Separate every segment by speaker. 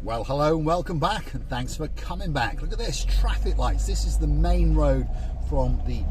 Speaker 1: Well, hello and welcome back, and thanks for coming back. Look at this, traffic lights. This is the main road from the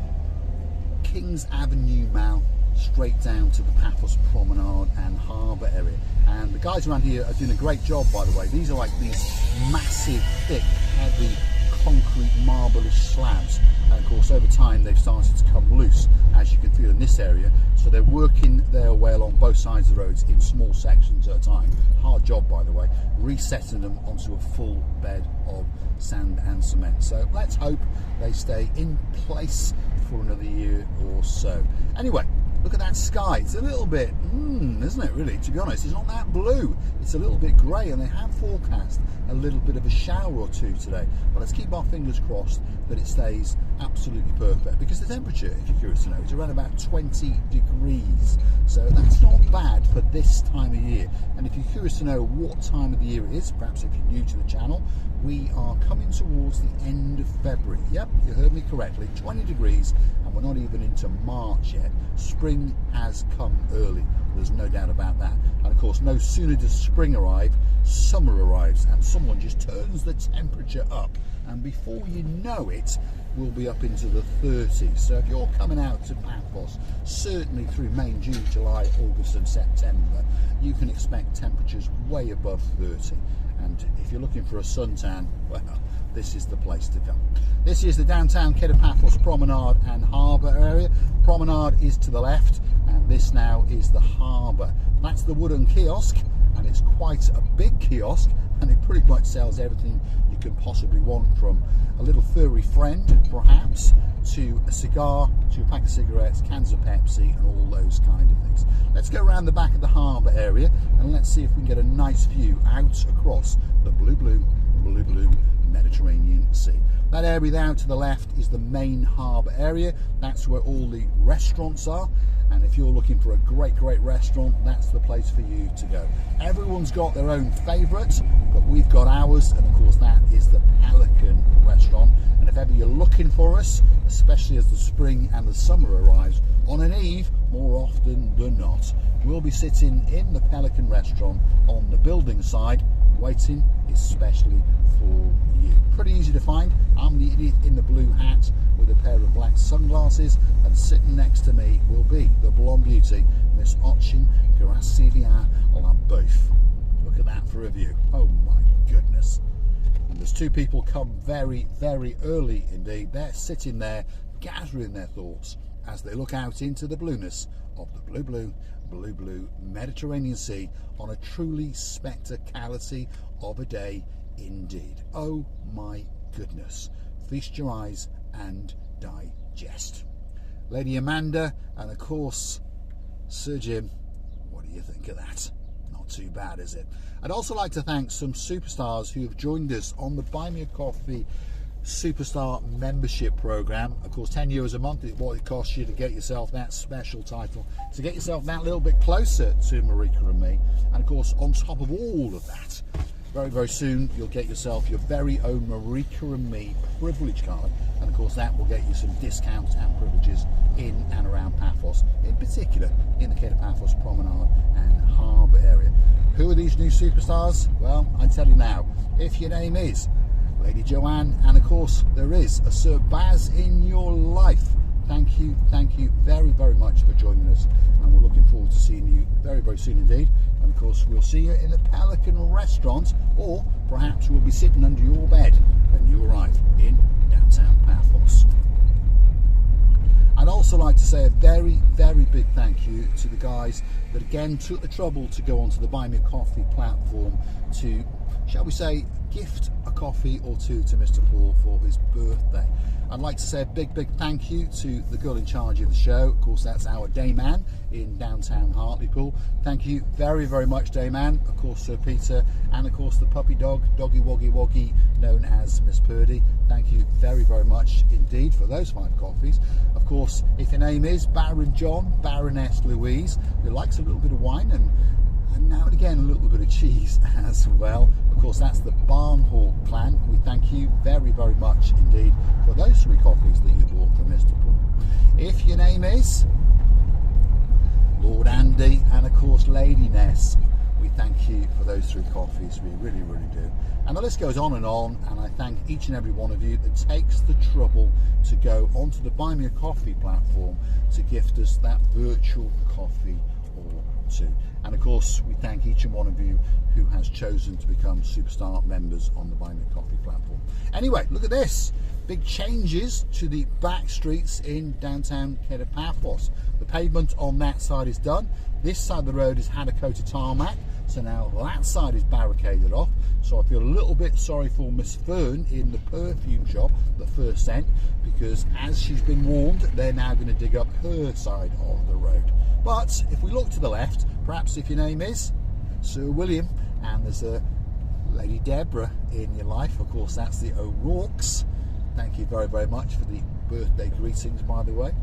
Speaker 1: King's Avenue Mall straight down to the Paphos Promenade and Harbour area. And the guys around here are doing a great job, by the way. These are like these massive, thick, heavy, concrete, marble-ish slabs. And of course, over time, they've started to come loose, as you can feel in this area. So they're working their way along both sides of the roads in small sections at a time. Hard job, by the way, resetting them onto a full bed of sand and cement. So let's hope they stay in place for another year or so. Anyway, look at that sky. It's a little bit, isn't it, really? To be honest, it's not that blue. It's a little bit grey, and they have forecast a little bit of a shower or two today. But let's keep our fingers crossed that it stays absolutely perfect, because the temperature, if you're curious to know, is around about 20 degrees. So that's not bad for this time of year. And if you're curious to know what time of the year it is, perhaps if you're new to the channel, we are coming towards the end of February. Yep, you heard me correctly, 20 degrees, and we're not even into March yet. Spring has come early, there's no doubt about that. And of course, no sooner does spring arrive, summer arrives, and someone just turns the temperature up, and before you know it, we'll be up into the 30s. So if you're coming out to Paphos, certainly through May, June, July, August and September, you can expect temperatures way above 30. And if you're looking for a suntan, well, this is the place to come. This is the downtown Kato Paphos Promenade and Harbour area. Promenade is to the left, and this now is the harbour. That's the wooden kiosk, and it's quite a big kiosk, and it pretty much sells everything you can possibly want, from a little furry friend, perhaps, to a cigar, to a pack of cigarettes, cans of Pepsi, and all those kind of things. Let's go around the back of the harbour area, and let's see if we can get a nice view out across the blue Mediterranean Sea. That area there to the left is the main harbour area. That's where all the restaurants are, and if you're looking for a great restaurant, that's the place for you to go. Everyone's got their own favourite, but we've got ours, and of course that is the Pelican restaurant. And if ever you're looking for us, especially as the spring and the summer arrives, on an eve, more often than not, we'll be sitting in the Pelican restaurant on the building side, waiting especially for you. Pretty easy to find. I'm the idiot in the blue hat with a pair of black sunglasses, and sitting next to me will be the blonde beauty, Miss Ochin Garasivia Labouf. Look at that for a view. Oh my goodness. And there's two people come very early indeed. They're sitting there gathering their thoughts as they look out into the blueness of the blue Mediterranean Sea on a truly spectacality of a day indeed. Oh my goodness. Feast your eyes and digest. Lady Amanda, and of course Sir Jim, what do you think of that? Not too bad, is it? I'd also like to thank some superstars who have joined us on the Buy Me a Coffee Superstar membership program. Of course, €10 a month is what it costs you to get yourself that special title, to get yourself that little bit closer to Marika and me. And of course, on top of all of that, very soon you'll get yourself your very own Marika and me privilege card, and of course that will get you some discounts and privileges in and around Paphos, in particular in the Kato Paphos Promenade and Harbour area. Who are these new superstars? Well, I tell you now, if your name is Lady Joanne, and of course there is a Sir Baz in your life, thank you very much for joining us, and we're looking forward to seeing you very soon indeed. And of course we'll see you in the Pelican restaurant, or perhaps we'll be sitting under your bed when you arrive in downtown Paphos. I'd also like to say a very big thank you to the guys that again took the trouble to go onto the Buy Me a Coffee platform to, shall we say, gift a coffee or two to Mr. Paul for his birthday. I'd like to say a big thank you to the girl in charge of the show. Of course, that's our Dayman in downtown Hartlepool. Thank you very much, Dayman. Of course, Sir Peter, and of course the puppy dog, Doggy Woggy, known as Miss Purdy. Thank you very much indeed for those 5 coffees. Of course, if your name is Baron John, Baroness Louise, who likes a little bit of wine and now and again a little bit of cheese as well. Of course, that's the Barnhawk clan. We thank you very much indeed for those 3 coffees that you bought from Mr. Paul. If your name is Lord Andy, and of course Lady Ness, we thank you for those 3 coffees. We really, really do. And the list goes on, and I thank each and every one of you that takes the trouble to go onto the Buy Me a Coffee platform to gift us that virtual coffee or 2. And of course, we thank each and one of you who has chosen to become Superstar members on the Buy Me a Coffee platform. Anyway, look at this. Big changes to the back streets in downtown Kato Paphos. The pavement on that side is done. This side of the road has had a coat of tarmac, so now that side is barricaded off. So I feel a little bit sorry for Miss Fern in the perfume shop that first sent, because as she's been warned, they're now going to dig up her side of the road. But if we look to the left, perhaps if your name is Sir William and there's a Lady Deborah in your life, of course that's the O'Rourke's. Thank you very, very much for the birthday greetings, by the way.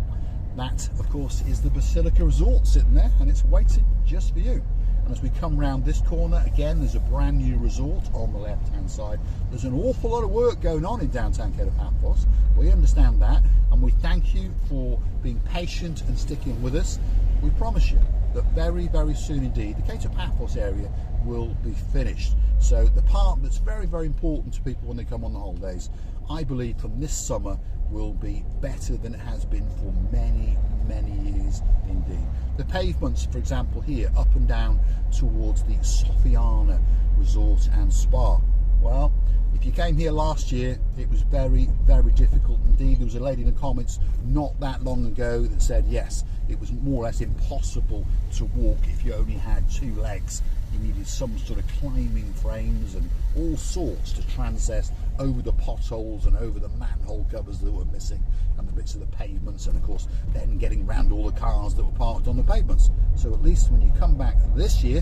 Speaker 1: That, of course, is the Basilica Resort sitting there, and it's waiting just for you. And as we come round this corner, again, there's a brand new resort on the left-hand side. There's an awful lot of work going on in downtown Kato Paphos. We understand that, and we thank you for being patient and sticking with us. We promise you that very, very soon indeed, the Kato Paphos area will be finished. So the part that's very, very important to people when they come on the holidays, I believe from this summer will be better than it has been for many, many years indeed. The pavements, for example, here up and down towards the Sofiana Resort and Spa. Well, if you came here last year, it was very, very difficult indeed. There was a lady in the comments not that long ago that said, yes, it was more or less impossible to walk if you only had 2 legs. You needed some sort of climbing frames and all sorts to transcend over the potholes and over the manhole covers that were missing and the bits of the pavements, and of course then getting around all the cars that were parked on the pavements. So at least when you come back this year,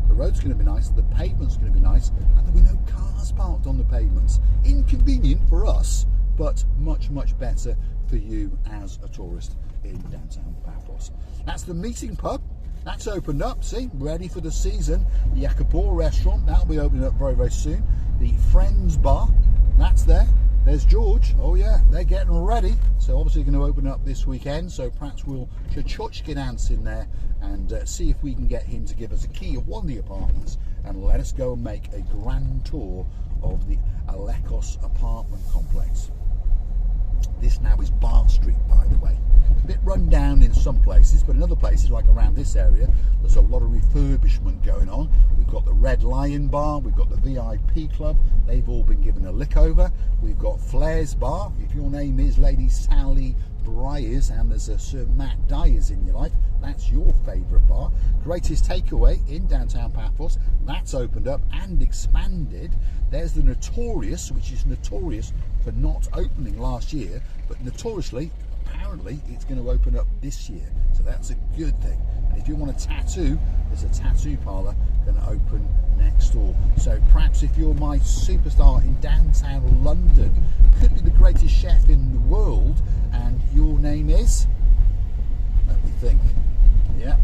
Speaker 1: the road's going to be nice, the pavement's going to be nice, and there'll be no cars parked on the pavements. Inconvenient for us, but much, much better for you as a tourist in downtown Paphos. That's the meeting pub. That's opened up, see, ready for the season. The Yakabor restaurant, that'll be opening up very, very soon. The Friends Bar, that's there. There's George. Oh yeah, they're getting ready. So obviously going to open up this weekend. So perhaps we'll Chachuchka dance in there and see if we can get him to give us a key of one of the apartments and let us go and make a grand tour of the Alekos apartment complex. This now is Bar Street, by the way. A bit run down in some places, but in other places, like around this area, there's a lot of refurbishment going on. We've got the Red Lion Bar, we've got the VIP Club, they've all been given a lick over. We've got Flair's Bar, if your name is Lady Sally Briers and there's a Sir Matt Dyers in your life, that's your favourite bar. Greatest Takeaway in downtown Paphos, that's opened up and expanded. There's the Notorious, which is notorious for not opening last year, but notoriously, apparently, it's going to open up this year. So that's a good thing. And if you want a tattoo, there's a tattoo parlour going to open next door. So perhaps if you're my superstar in downtown London, could be the greatest chef in the world, and your name is, let me think, yeah,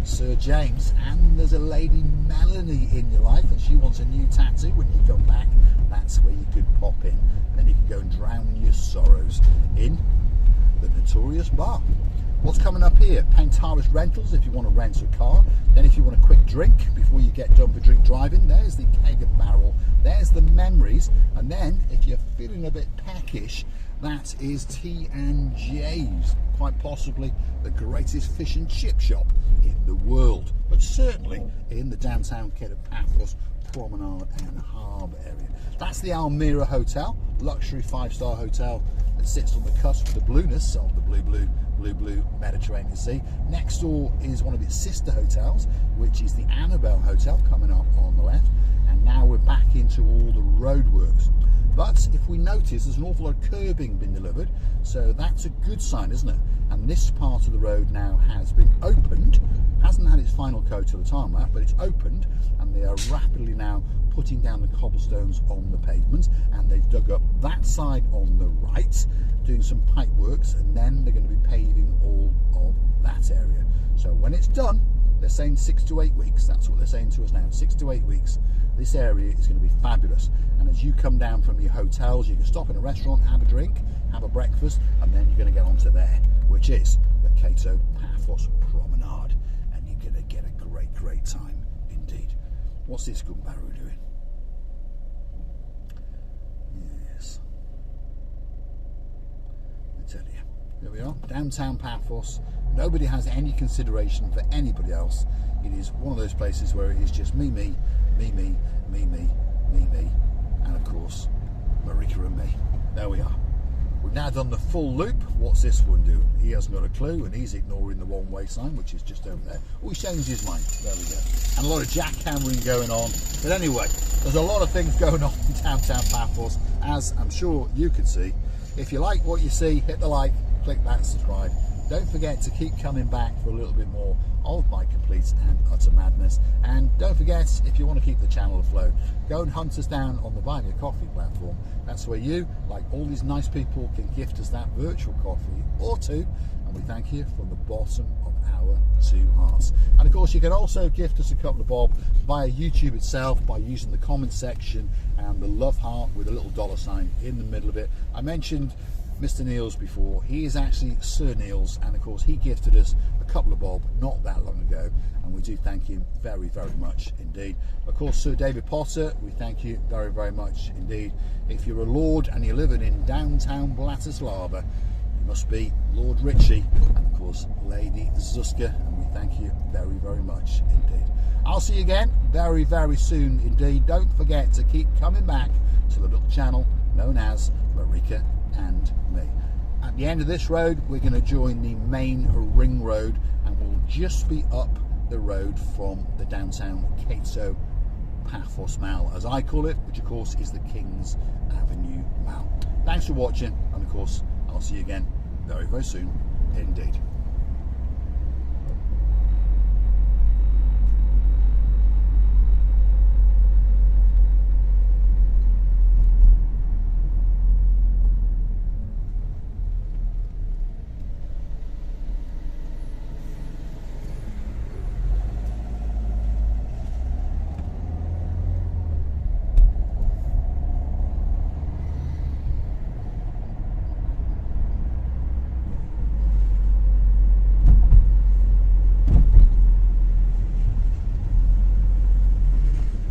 Speaker 1: Sir James, and there's a lady Melanie in your life and she wants a new tattoo when you come back, that's where you could pop in. And then you can go and drown your sorrows in the Notorious Bar. What's coming up here? Pentaris Rentals if you want to rent a car. Then if you want a quick drink before you get done for drink driving, there's the Keg and Barrel, there's the Memories, and then if you're feeling a bit peckish, that is T&J's, quite possibly the greatest fish and chip shop in the world, but certainly in the downtown Kato Paphos Promenade and Harbour area. That's the Almira Hotel, luxury 5-star hotel that sits on the cusp of the blueness of the blue Mediterranean Sea. Next door is one of its sister hotels, which is the Annabelle Hotel, coming up on the left. And now we're back into all the roadworks. But if we notice, there's an awful lot of curbing been delivered, so that's a good sign, isn't it? And this part of the road now has been opened, hasn't had its final coat of the tarmac, but it's opened, and they are rapidly now putting down the cobblestones on the pavement, and they've dug up that side on the right, doing some pipe works, and then they're going to be paving all of that area. So when it's done, they're saying 6 to 8 weeks, that's what they're saying to us now, 6 to 8 weeks, this area is going to be fabulous. And as you come down from your hotels, you can stop in a restaurant, have a drink, have a breakfast, and then you're going to get onto there, which is the Kato Paphos Promenade, and you're going to get a great, great time indeed. What's this good barrow doing? Yes. I tell you. Here we are, downtown Paphos. Nobody has any consideration for anybody else. It is one of those places where it is just me, me, me, me, me, me, me, me, and of course, Marika and me. There we are. We've now done the full loop. What's this one doing? He hasn't got a clue, and he's ignoring the one-way sign, which is just over there. Oh, he's changed his mind. There we go. And a lot of jackhammering going on. But anyway, there's a lot of things going on in downtown Paphos, as I'm sure you can see. If you like what you see, hit the like, click that subscribe. Don't forget to keep coming back for a little bit more of my complete and utter madness. And don't forget, if you want to keep the channel afloat, go and hunt us down on the Buy Me a Coffee platform. That's where you, like all these nice people, can gift us that virtual coffee or two. And we thank you from the bottom of our two hearts. And of course, you can also gift us a couple of bob via YouTube itself by using the comment section and the love heart with a little $sign in the middle of it. I mentioned Mr. Niels before. He is actually Sir Niels, and of course he gifted us a couple of bob not that long ago, and we do thank him very, very much indeed. Of course, Sir David Potter, we thank you very, very much indeed. If you're a lord and you're living in downtown Bratislava, you must be Lord Richie, and of course Lady Zuska, and we thank you very, very much indeed. I'll see you again very, very soon indeed. Don't forget to keep coming back to the little channel known as Marika and me. At the end of this road, we're going to join the main ring road, and we'll just be up the road from the downtown Kato Paphos Mall, as I call it, which of course is the King's Avenue Mall. Thanks for watching, and of course I'll see you again very, very soon indeed.